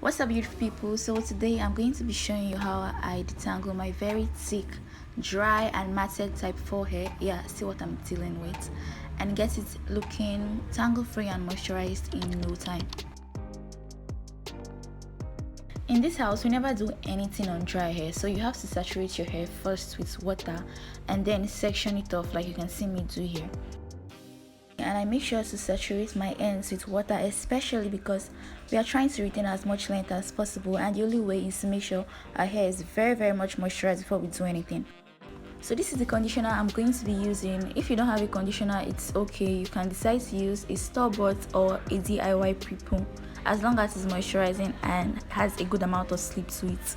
What's up, beautiful people? So today I'm going to be showing you how I detangle my very thick, dry and matted type 4 hair. Yeah, see what I'm dealing with, and get it looking tangle free and moisturized in no time. In this house, we never do anything on dry hair, so you have to saturate your hair first with water and then section it off like you can see me do here. And I make sure to saturate my ends with water, especially because we are trying to retain as much length as possible, and the only way is to make sure our hair is very much moisturized before we do anything. So this is the conditioner I'm going to be using. If you don't have a conditioner, it's okay. You can decide to use a store-bought or a DIY pre-poo, as long as it's moisturizing and has a good amount of slip to it.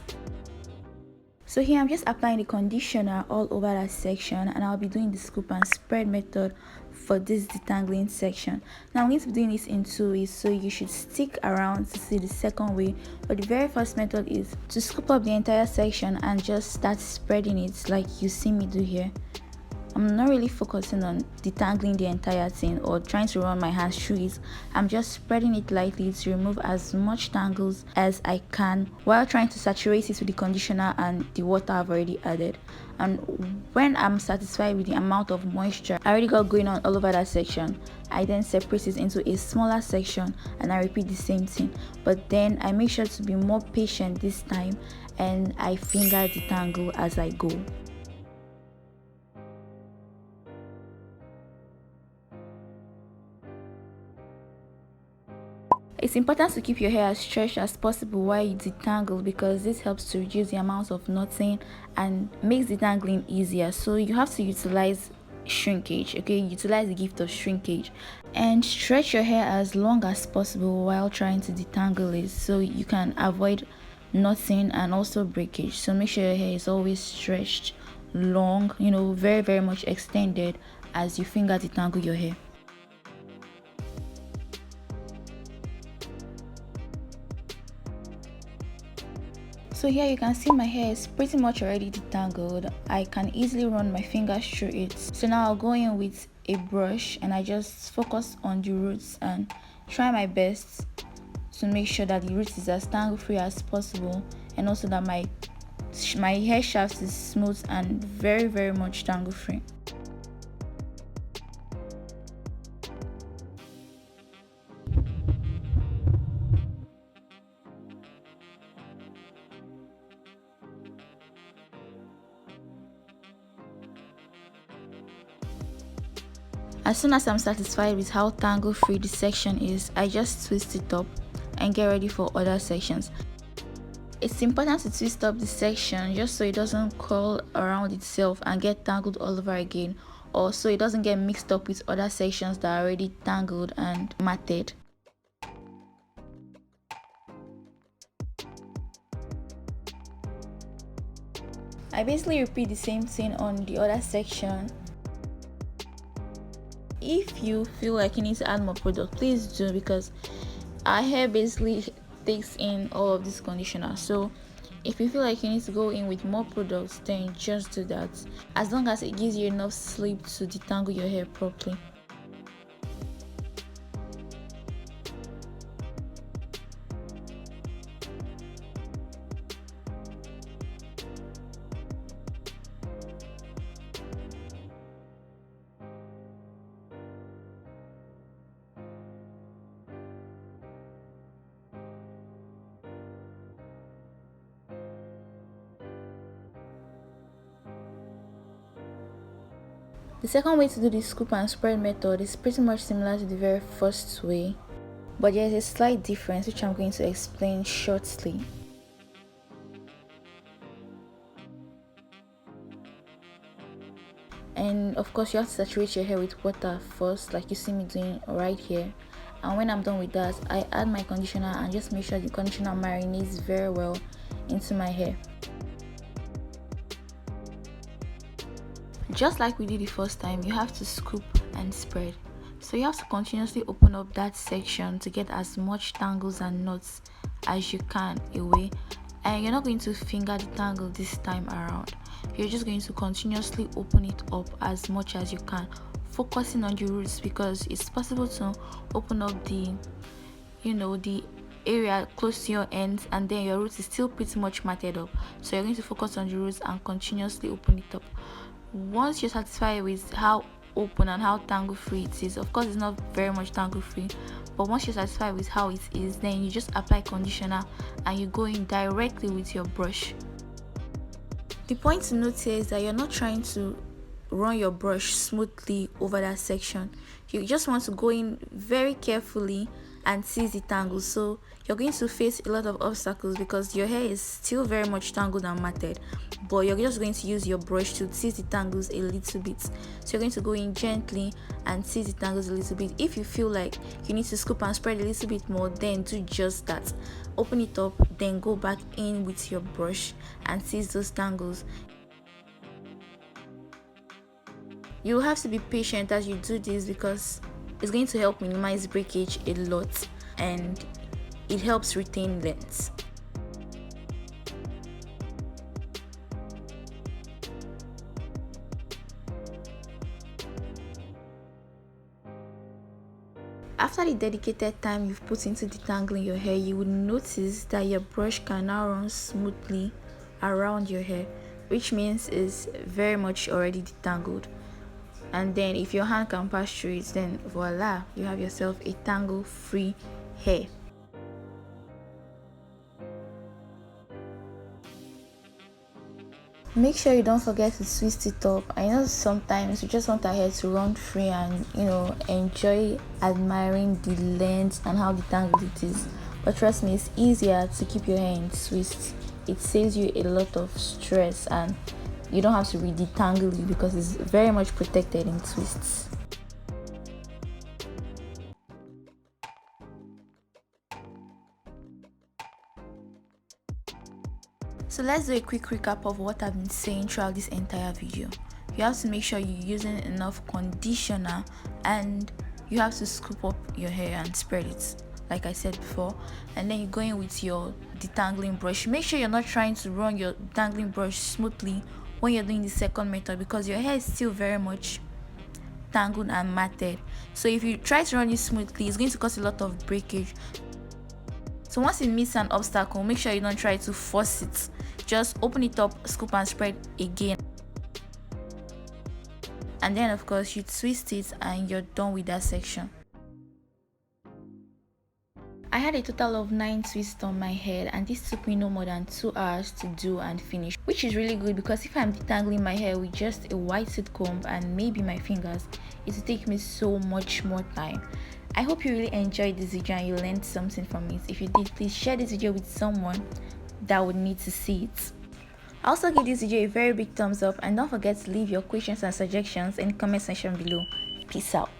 So here I'm just applying the conditioner all over that section, and I'll be doing the scoop and spread method for this detangling section. Now I'm going to be doing this in two ways, so you should stick around to see the second way. But the very first method is to scoop up the entire section and just start spreading it like you see me do here. I'm not really focusing on detangling the entire thing or trying to run my hands through it. I'm just spreading it lightly to remove as much tangles as I can while trying to saturate it with the conditioner and the water I've already added. And when I'm satisfied with the amount of moisture I already got going on all over that section, I then separate it into a smaller section and I repeat the same thing. But then I make sure to be more patient this time and I finger detangle as I go. It's important to keep your hair as stretched as possible while you detangle, because this helps to reduce the amount of knotting and makes detangling easier. So you have to utilize shrinkage, okay? Utilize the gift of shrinkage and stretch your hair as long as possible while trying to detangle it, so you can avoid knotting and also breakage. So make sure your hair is always stretched long, very much extended as you finger detangle your hair. So here you can see my hair is pretty much already detangled. I can easily run my fingers through it. So now I'll go in with a brush and I just focus on the roots and try my best to make sure that the roots is as tangle free as possible, and also that my hair shaft is smooth and very much tangle free. As soon as I'm satisfied with how tangle free this section is, I just twist it up and get ready for other sections. It's important to twist up this section just so it doesn't curl around itself and get tangled all over again, or so it doesn't get mixed up with other sections that are already tangled and matted. I basically repeat the same thing on the other section. If you feel like you need to add more product, please do, because our hair basically takes in all of this conditioner. So if you feel like you need to go in with more products, then just do that, as long as it gives you enough slip to detangle your hair properly. The second way to do the scoop and spread method is pretty much similar to the very first way, but there is a slight difference which I'm going to explain shortly. And of course you have to saturate your hair with water first, like you see me doing right here. And when I'm done with that, I add my conditioner and just make sure the conditioner marinates very well into my hair. Just like we did the first time, you have to scoop and spread. So you have to continuously open up that section to get as much tangles and knots as you can away. And you're not going to finger detangle this time around. You're just going to continuously open it up as much as you can, focusing on the roots, because it's possible to open up the area close to your ends, and then your roots is still pretty much matted up. So you're going to focus on the roots and continuously open it up. Once you're satisfied with how open and how tangle free it is, of course it's not very much tangle free, but once you're satisfied with how it is, then you just apply conditioner and you go in directly with your brush. The point to note here is that you're not trying to run your brush smoothly over that section. You just want to go in very carefully and seize the tangles. So you're going to face a lot of obstacles because your hair is still very much tangled and matted, but you're just going to use your brush to seize the tangles a little bit. So you're going to go in gently and seize the tangles a little bit. If you feel like you need to scoop and spread a little bit more, then do just that. Open it up, then go back in with your brush and seize those tangles. You have to be patient as you do this because it's going to help minimize breakage a lot and it helps retain length. After the dedicated time you've put into detangling your hair, you will notice that your brush can now run smoothly around your hair, which means it's very much already detangled. And then if your hand can pass through it, then voila, you have yourself a tangle free hair. Make sure you don't forget to twist it up. I know sometimes we just want our hair to run free and enjoy admiring the length and how detangled it is, but trust me, it's easier to keep your hair in twist. It saves you a lot of stress and you don't have to re-detangle it because it's very much protected in twists. So let's do a quick recap of what I've been saying throughout this entire video. You have to make sure you're using enough conditioner and you have to scoop up your hair and spread it like I said before, and then you go in with your detangling brush. Make sure you're not trying to run your detangling brush smoothly when you're doing the second method because your hair is still very much tangled and matted. So if you try to run it smoothly, it's going to cause a lot of breakage. So once it meets an obstacle, make sure you don't try to force it. Just open it up, scoop and spread again. And then of course you twist it and you're done with that section. I had a total of 9 twists on my head and this took me no more than 2 hours to do and finish, which is really good because if I'm detangling my hair with just a white seed comb and maybe my fingers, it will take me so much more time. I hope you really enjoyed this video and you learned something from it. If you did, please share this video with someone that would need to see it. Also give this video a very big thumbs up and don't forget to leave your questions and suggestions in the comment section below. Peace out.